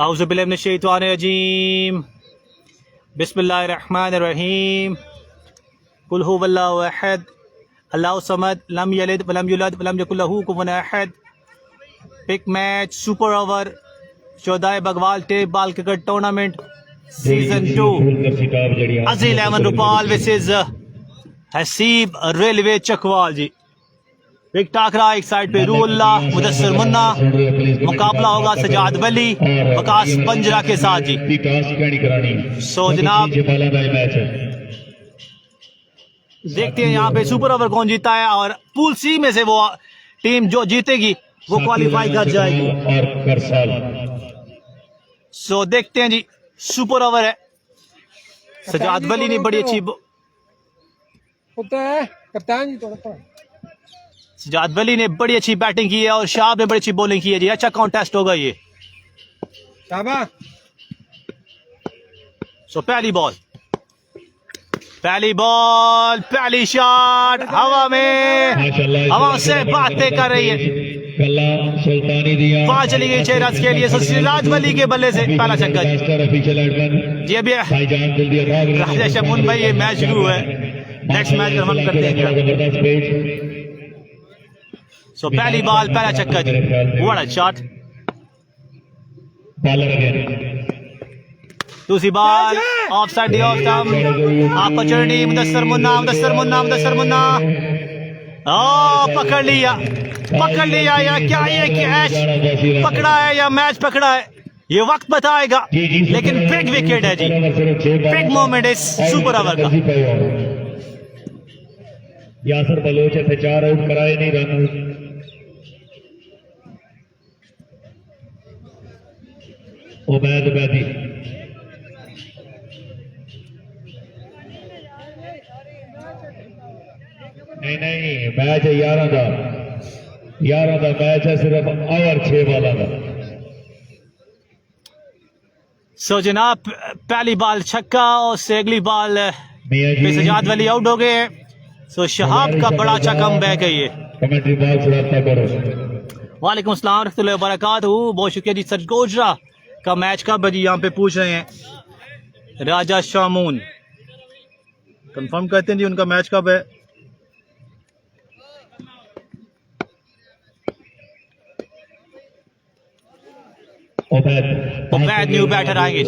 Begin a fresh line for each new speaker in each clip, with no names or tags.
औज़ु बिल्लाहि मिनश शैतानिर रजीम बिस्मिल्लाहिर्रहमानिर्रहीम कुल हुवल्लाहु अहद अल्लाहु समद लम यलिद वलम यूलद वलम यकुल लहू कुफुवन अहद। पिक match super over 14 Bagwal tape ball cricket tournament season 2 अज़ी 11 रुपाल versus Haseeb railway Chakwal ji. Big टाकरा एक साइड पे रूहुल्ला मुदस्सिर मुन्ना, मुकाबला होगा सजाद वली वकास पंजरा के साथ जी। सो जनाब देखते हैं यहाँ पे सुपर ओवर कौन जीता है और पूल सी में से वो टीम जो जीतेगी वो क्वालिफाई कर जाएगी। सो देखते हैं जी, सुपर ओवर है। सजाद वली ने बड़ी अच्छी
कप्तान जी
सजाद वली ने बड़ी अच्छी बैटिंग की है और शाह ने बड़ी अच्छी बॉलिंग की है जी। अच्छा कॉन्टेस्ट होगा ये। सो पहली बॉल पहली शॉट हवा में, हवा से बातें कर रही है। पांच चली गई 6 रन के लिए। सो सिराज वली के बल्ले से पहला छक्का जी। अभी राजा शमून भाई ये मैच शुरू है, नेक्स्ट मैच हम करते हैं। सो पहली बॉल पहला छक्का जी, व्हाट अ शॉट। दूसरी ball off side off stump, opportunity Mudassir Munna ओ पकड़ लिया या क्या ये कैच पकड़ा है या मैच पकड़ा है ये वक्त बताएगा, लेकिन बिग विकेट है जी, बिग मोमेंट है सुपर ओवर का।
यासर बलोच थे 4 आउट कराए नहीं रन। उबैद बैदी नहीं मैच है 11 का मैच है, सिर्फ ओवर 6 बालों का।
सो जनाब पहली बॉल छक्का और से अगली बॉल पे सजाद वली आउट हो गए। सो शहाब का बड़ा अच्छा कम बैक है ये।
कमेंट्री बॉल छुड़ाता करो।
वालेकुम अस्सलाम रहमतुल्लाहि व बरकातहू। बहुत शुक्रिया जी। सर गोजरा का मैच कब है जी, यहाँ पे पूछ रहे हैं। राजा शामून कंफर्म करते हैं जी उनका मैच कब है। उबैद न्यू बैटर आएंगे,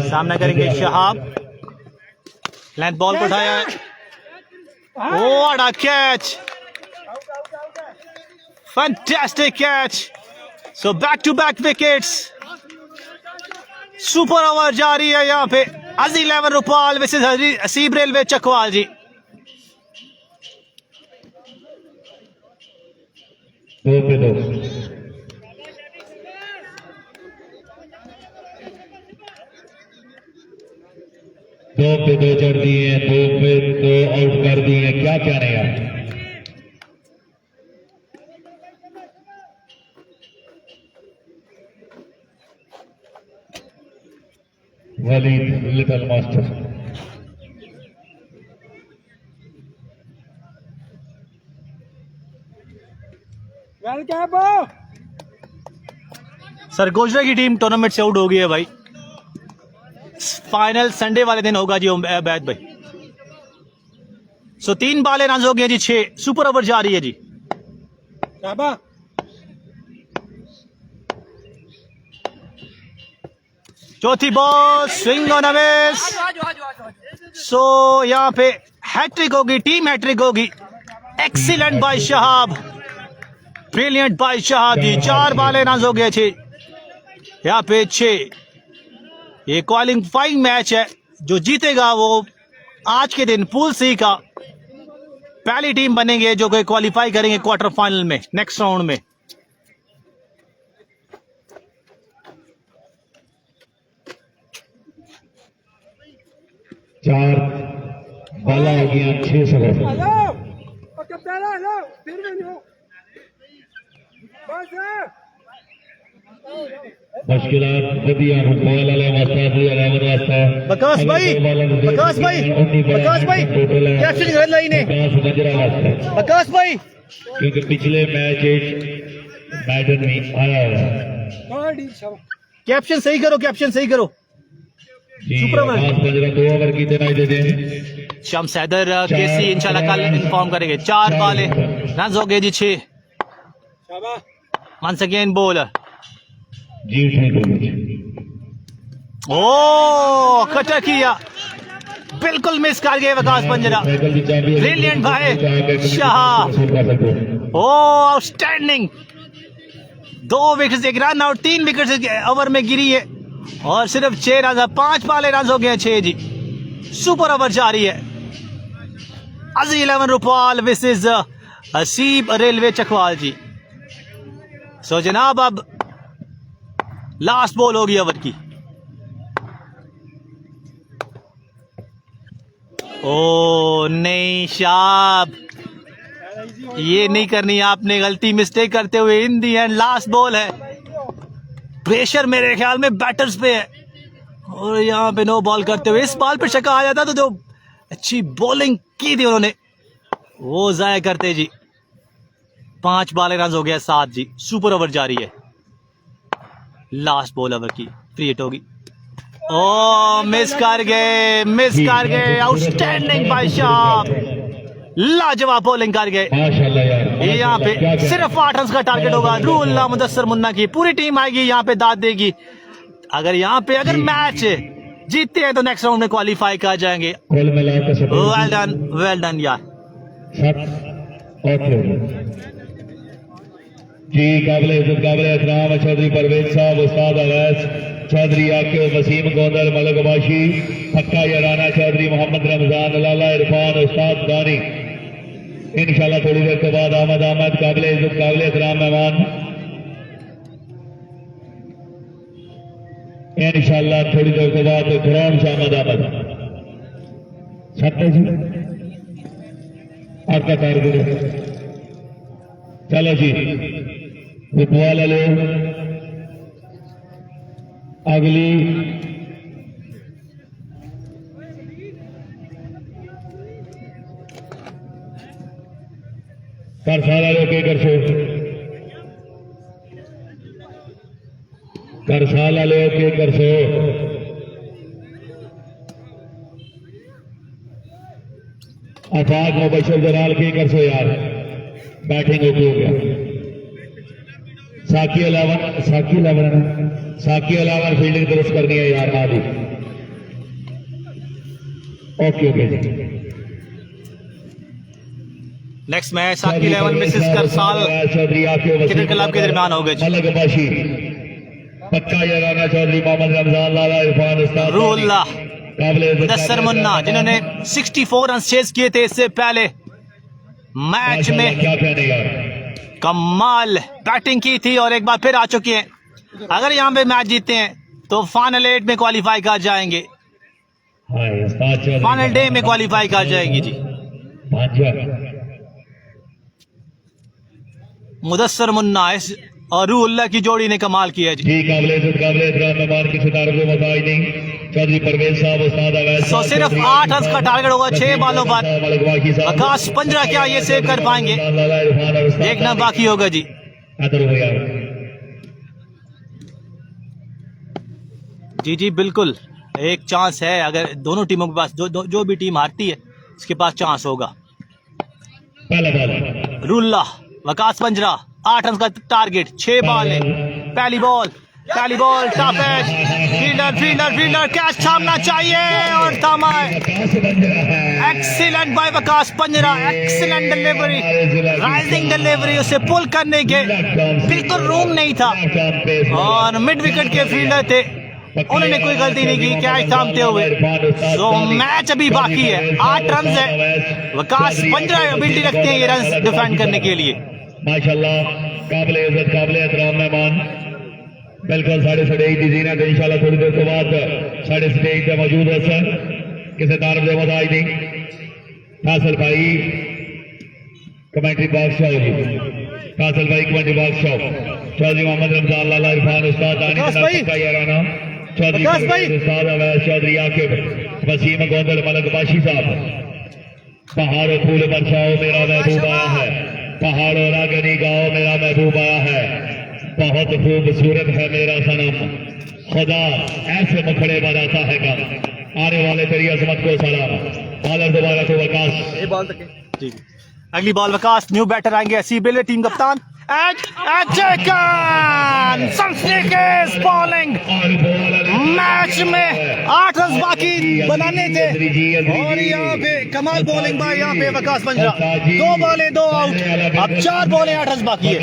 सामना करेंगे शहाब। लेंथ बॉल को उठाया है, what a catch, fantastic catch. So back to back wickets, super over जारी है यहाँ पे। अज़ी 11 रुपाल वर्सेस हसीब रेलवे चकवाल जी।
2 पे 2 चढ़ दिए हैं, 2 पे 2 आउट कर दिए हैं। क्या कहने यार, Waleed little master.
Sir Gojra की टीम टूर्नामेंट से आउट हो गई है भाई। फाइनल संडे वाले दिन होगा जी उबैद भाई। सो 3 बॉलें रन हो गए जी, 6 सुपर ओवर जारी है जी। चौथी बॉल स्विंग ऑन अवेस। सो यहाँ पे हैट्रिक होगी, टीम हैट्रिक होगी। Excellent by Shahab, brilliant by Shahab ji. 4 बॉलें रन हो गए 6, यहाँ पे 6। ये क्वालिफाइंग मैच है, जो जीतेगा वो आज के दिन पूल सी का पहली टीम बनेंगे जो कि क्वालिफाई करेंगे क्वार्टर फाइनल में, नेक्स्ट राउंड में।
चार बाला हो गया 6 सौ। मुश्किलात वधिया फुटबॉल वाले
बकास भाई कैप्टन गलत लाइन है बकास भाई,
क्योंकि पिछले मैच मैडन में आया हुआ
कैप्शन सही करो, कैप्शन सही करो।
जी
सुपर ओवर।
आवाज पंजरा 2 ओवर की दिनाई दे दें।
शम्स हैदर केसी इंशाल्लाह कल इन्फॉर्म करेंगे। 4 बॉल रन हो गए जी 6। Once again bowler.
जी ठीक है।
ओ कटा किया, बिल्कुल मिस कर गए वकास पंजरा। ब्रिलियंट भाई शाह। ओ outstanding. 2 wicket, 1 run out, 3 wicket over में गिरी है और सिर्फ 6 रन, 5 बाले रन हो गए 6 जी। सुपर ओवर जारी है। अजी 11 रुपाल विसेस हसीब रेलवे चकवाल जी। सो जनाब अब लास्ट बॉल होगी ओवर की। ओ नहीं शाब, ये नहीं करनी आपने गलती, मिस्टेक करते हुए। इन दी एंड लास्ट बॉल है। प्रेशर मेरे ख्याल में बैटर्स पे है और यहाँ पे नो बॉल करते हुए इस बॉल पे शका आ जाता तो जो अच्छी बॉलिंग की थी उन्होंने वो जाया करते जी। 5 बाले रन हो गया 7 जी। सुपर ओवर जारी है। लास्ट बॉल ओवर की 3 हिट होगी। ओ मिस कर गए, मिस कर गए। आउटस्टैंडिंग बाय शाह, लाजवाब बॉलिंग कर गए।
माशाल्लाह यार,
यहाँ पे सिर्फ 8 रन का टारगेट होगा। रूहुल्लाह मुदस्सर मुन्ना की पूरी टीम आएगी यहाँ पे, दाद देगी। अगर यहाँ पे अगर मैच जीतते हैं तो नेक्स्ट राउंड में क्वालिफाई कर जाएंगे।
कुल मिलाकर
वेल डन यार।
ओके जी। काबिल इज्जत काबिल एहतराम चौधरी परवेज साहब, उस्ताद अवैस चौधरी, आके वसीम गोंदल, मलक बाशी, पक्का याराना चौधरी, मोहम्मद रमजान, लाला इरफान, उस्ताद दानी। इंशाल्लाह थोड़ी देर के बाद अहमद काबिल इज्जत काबिल एहतराम मेहमान इंशाल्लाह थोड़ी देर के बाद ग्राउंड से अहमद सकते जी आपका कारगर। चलो जी फुटबॉल लो अगली करसाला लो के करसो, करसाला लो के करसो। अफाक मुबशर जलाल के करसो यार, बैटिंग ओके हो गया। साकी अलावन फील्डिंग दुरुस्त करनी है यार आदि। ओके ओके जी।
नेक्स्ट मैच साकी 11 मिसेस करसाल
चौधरी आपके
क्रिकेट क्लब के दरमियान हो गए जी।
मलक बाशी, पक्का याराना चौधरी, मोहम्मद रमजान, लाला इरफान, उस्ताद
रूहुल्लाह
काबिल
मुदस्सर मुन्ना जिन्होंने 64 रन चेज किए थे इससे पहले मैच में।
क्या कहने यार,
कमाल बैटिंग की थी और एक बार फिर आ चुके हैं। अगर यहाँ पे मैच जीतते हैं तो फाइनल 8 में क्वालिफाई कर जाएंगे, फाइनल डे में क्वालिफाई कर जाएंगे जी। मुदस्सर मुन्ना इस और रूहुल्लाह की जोड़ी ने कमाल किया जी।
काबिल मेहमान की सितारों को बताई नहीं चौधरी परवेज साहब, उस्ताद अवैस।
तो सिर्फ 8 रन का टारगेट होगा 6 बालों पर। आकाश 15 क्या ये सेव कर पाएंगे, देखना बाकी होगा जी। जी जी बिल्कुल एक चांस है, अगर दोनों टीमों के पास जो भी टीम हारती है उसके पास चांस होगा। रूहुल्लाह वकास पंजरा 8 रन का टारगेट, 6 बॉल है। पहली ball top edge, fielder catch थामना चाहिए और थामा है। एक्सीलेंट बाय वकास पंजरा, एक्सीलेंट डिलीवरी, राइजिंग डिलीवरी। उसे पुल करने के बिल्कुल रूम नहीं था और मिड विकेट के फील्डर थे, उन्होंने कोई गलती नहीं की कैच थामते हुए। तो मैच अभी बाकी है, 8 रन है। वकास पंजरा एबिलिटी रखते हैं ये रन डिफेंड करने के लिए।
माशाल्लाह काबिल इज्जत काबिल एहतराम मेहमान बिल्कुल साढ़े की जीना तो इंशाल्लाह थोड़ी देर के बाद साढ़े स्टेज पे मौजूद है सर किसी तारफ से बताई नहीं फासिल भाई कमेंट्री बॉक्स शो जी, फासिल भाई commentary box show. Chaudhry Mohammad Ramzan, Lala Irfan, उस्ताद दानी का याराना चौधरी उस्ताद अवैस चौधरी, आकिब वसीम गोंदल, मलक बाशी साहब। पहाड़ों फूल बरसाओ मेरा महबूब आया है, पहाड़ों रागनी गाओ मेरा महबूब आया है, बहुत खूबसूरत है मेरा सनम, खुदा ऐसे मुखड़े बनाता है काम। आने वाले तेरी अजमत को सलाम। बॉलर दोबारा तो वकास।
जी अगली बॉल वकास, न्यू बैटर आएंगे सीबीएल टीम कप्तान बॉलिंग। मैच में 8 रन बाकी बनाने थे और यहाँ पे कमाल बॉलिंग भाई, यहाँ पे वकास पंजरा 2 बॉलें 2 आउट, अब 4 बॉलें 8 रन बाकी है।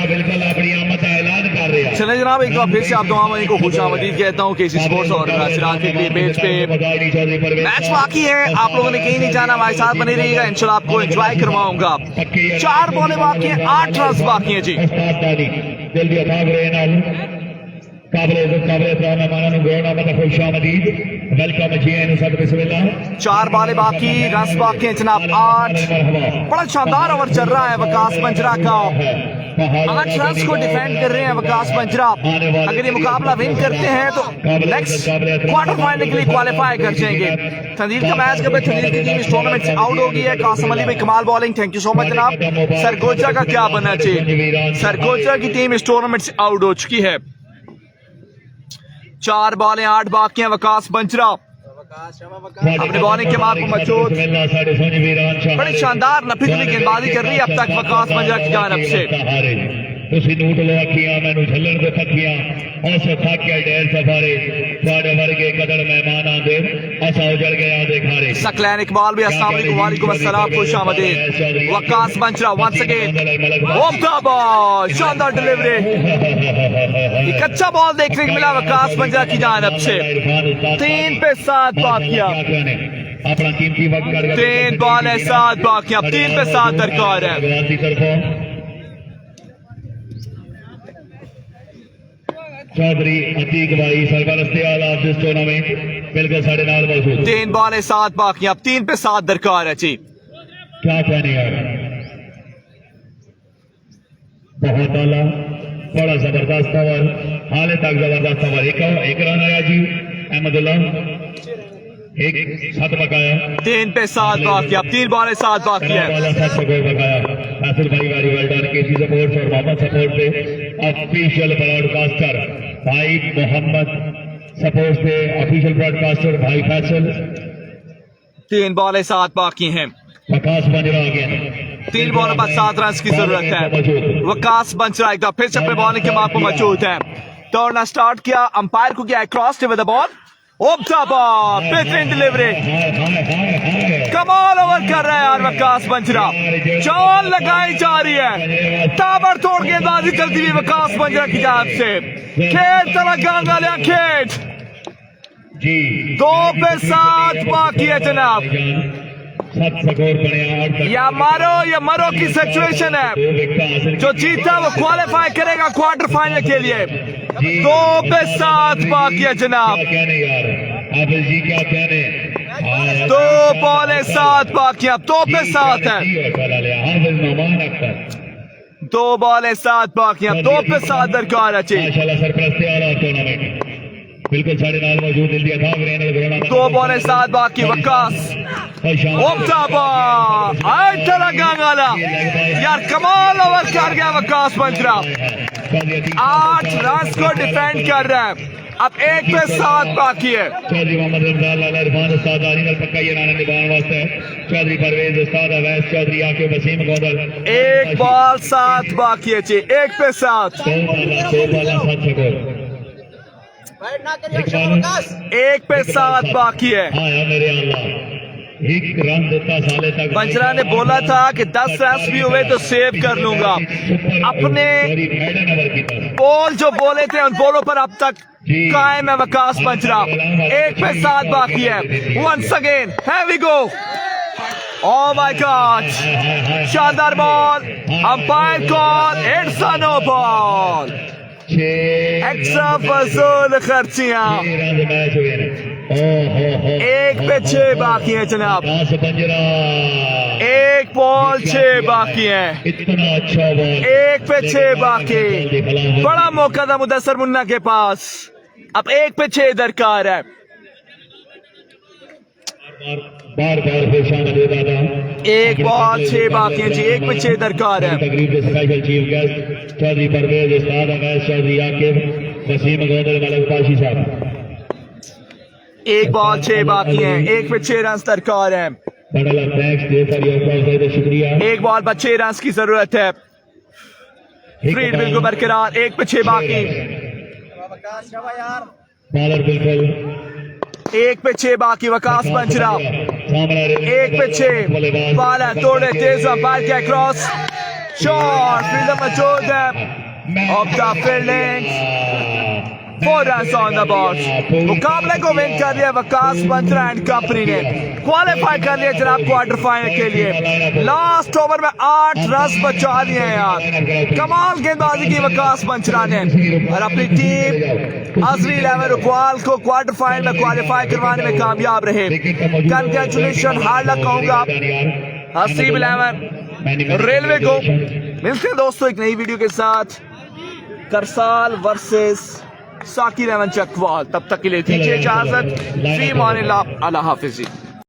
बिल्कुल अपनी आमद का ऐलान कर रहे हैं।
चले जनाब, एक बार फिर से आप दोनों को खुश आमदीद कहता हूँ केसी स्पोर्ट्स और सिराज के लिए पेज पे मैच बाकी है। आप लोगों ने कहीं नहीं जाना, हमारे साथ बने रहिएगा, इंशाल्लाह आपको एंजॉय करवाऊंगा। 4 बॉलें बाकी हैं, 8 रन बाकी हैं जी।
जल्दी भाग रहे हैं काबिले मेहमानों को ग्राउंड में खुश आमदीद, वेलकम जी इन सब बिस्मिल्लाह।
4 बॉलें बाकी, रन बाकी हैं जनाब 8। बड़ा शानदार ओवर चल रहा है वकास पंजरा का, 8 रन को डिफेंड कर रहे हैं वकास पंजरा। अगर ये मुकाबला विन करते हैं तो नेक्स्ट क्वार्टर फाइनल के लिए क्वालिफाई कर जाएंगे। तंदीर का मैच कब तंदीर की टीम इस टूर्नामेंट से आउट हो गई है। कासिम अली में कमाल bowling, thank you so much जनाब। सरगोजा का क्या बनना चाहिए, सरगोजा की टीम इस टूर्नामेंट से आउट हो चुकी है। 4 बॉलें 8 बाकी हैं, वकास पंजरा अपने बॉलिंग के मार्क को मचूद, बड़ी शानदार नफीली गेंदबाजी कर रही है अब तक वकास पंजरा की जानब से।
उसी नूट लो अखियां मैनू झल्लण दे पखियां उस थाके ढेर सफारे साढ़े वर्गे कदर मेहमान आंदे असा उजड़ गया देखारे।
सकलैन इकबाल भी अस्सलाम वालेकुम, वालेकुम अस्सलाम, खुश आमदीद। वकास पंजरा वंस अगेन शानदार डिलीवरी, एक अच्छा बॉल देखने को मिला वकास पंजरा की जानब से। 3 पे 7 बाकियां,
अपना कीमती वक्त
3 बॉल है 7 बाकियां, 3 पे 7 दरकार है।
चौधरी अतीक भाई सरपरस्ती आला ऑफ दिस टूर्नामेंट बिल्कुल साढ़े नाल मौजूद।
3 बॉल है 7 बाकी, अब 3 पे 7 दरकार है जी।
क्या कहने यार, बहुत आला, बड़ा जबरदस्त ओवर, हाले तक जबरदस्त ओवर। एक रन आया जी अहमदुल्ला, एक 7 बकाया।
3 पे 7 बाकी, अब 3 बॉल है 7 बाकी है।
7 स्कोर बकाया। नासिर भाई वेरी वेल डन। केसी सपोर्ट्स और मोहम्मद सपोर्ट से ऑफिशियल ब्रॉडकास्टर भाई मोहम्मद, सपोर्ट से ऑफिशियल ब्रॉडकास्टर भाई फैसल।
3 बॉल है 7 बाकी हैं,
वकास पंजरा आ गया।
3 बॉल पर 7 रन की जरूरत है। वकास पंजरा एक फिर से अपने बॉलिंग के मार्क पर मौजूद है। दौड़ना स्टार्ट किया, अंपायर को किया क्रॉस विद द बॉल, बेहतरीन डिलीवरी, कमाल ओवर कर रहा है यार वकास पंजरा। जान लगाई जा रही है, ताबड़तोड़ गेंदबाजी चलती हुई वकास पंजरा की जानब से। खेल तरह गांगा खेल, 2 पे 7 बाकी है जनाब।
7 स्कोर बने।
या मरो की सिचुएशन है, जो जीता वो क्वालिफाई करेगा क्वार्टर फाइनल के लिए। 2 पे 7 बाकी है जनाब।
कहने यार हाफिज जी क्या कहने,
2 बॉल है 7 बाकी, अब 2 पे 7 है।
हाफिज मेहमान अख्तर
2 बॉल है 7 बाकी, अब 2 पे 7 दरकार है।
माशाल्लाह सरपरस्ती आला टूर्नामेंट बिल्कुल साढ़े नाल मौजूद। इंडिया था
2 बॉल है 7 बाकी, वकास यार कमाल ओवर कर गया वकास पंजरा। 8 रन को डिफेंड कर रहा है, अब 1 पे 7 बाकी है।
चौधरी मोहम्मद रमजान लाला इरफान उस्ताद आली नाल पक्का ये नाना निभाने वास्ते चौधरी परवेज उस्ताद अवैस चौधरी आके वसीम गोदल।
1 बॉल 7 बाकी है जी, 1 पे 7।
2 बाला 7 स्कोर।
1 पे 7 बाकी है।
हाँ यार मेरे अल्लाह, 1 रन देता साले तक।
पंजरा ने बोला था कि 10 रन भी हुए तो सेव कर लूंगा। अपने बॉल जो बोले थे उन बॉलों पर अब तक कायम है वकास पंजरा। 1 पे 7 बाकी है। Once again here we go, oh my god, शानदार ball, umpire call, it's a no ball, extra फजूल खर्चियां। 1 पे 6 बाकी है जनाब, 1 बॉल 6 बाकी है।
इतना अच्छा बॉल,
1 पे 6 बाकी, बड़ा मौका था मुदस्सर मुन्ना के पास, अब 1 पे 6 दरकार है।
बार फिर शामिल हो जाता।
1 बॉल 6 बाकी है जी, 1 पे 6 दरकार है।
तकरीब के special chief guest Chaudhry Pervez उस्ताद अवैस चौधरी आकिब वसीम गोंदल मलिक पाशी साहब।
1 बॉल 6 बाकी हैं, 1 पे 6 रन दरकार है।
बड़ा thanks they for your call, शुक्रिया।
1 बॉल पर 6 रन की जरूरत है। फ्रीड बिल्कुल बरकरार, 1 पे 6 बाकी।
बॉलर बिल्कुल
1 पे 6 बाकी। वकास पंजरा 1 पे 6 बॉल है, तोड़े तेज अंपायर के क्रॉस शॉट, फील्डर मौजूद है। Of the fielding 4 run on the ball. मुकाबले को विन कर लिया वकास पंजरा एंड कंपनी ने, क्वालिफाई कर लिया जनाब क्वार्टर फाइनल के लिए। लास्ट ओवर में 8 रन बचा लिए हैं यार, कमाल गेंदबाजी की वकास पंजरा ने और अपनी टीम अजरी 11 रुकवाल को क्वार्टर फाइनल में क्वालिफाई करवाने में कामयाब रहे। कंग्रेचुलेशन, हार्ड लक कहूंगा हसीब 11 रेलवे को। मिलते हैं दोस्तों एक नई वीडियो के साथ, करसाल वर्सेस साकिर अहमद चकवाल। तब तक के लिए दीजिए इजाजत। फी मानिल्लाह, अल्लाह हाफिज़।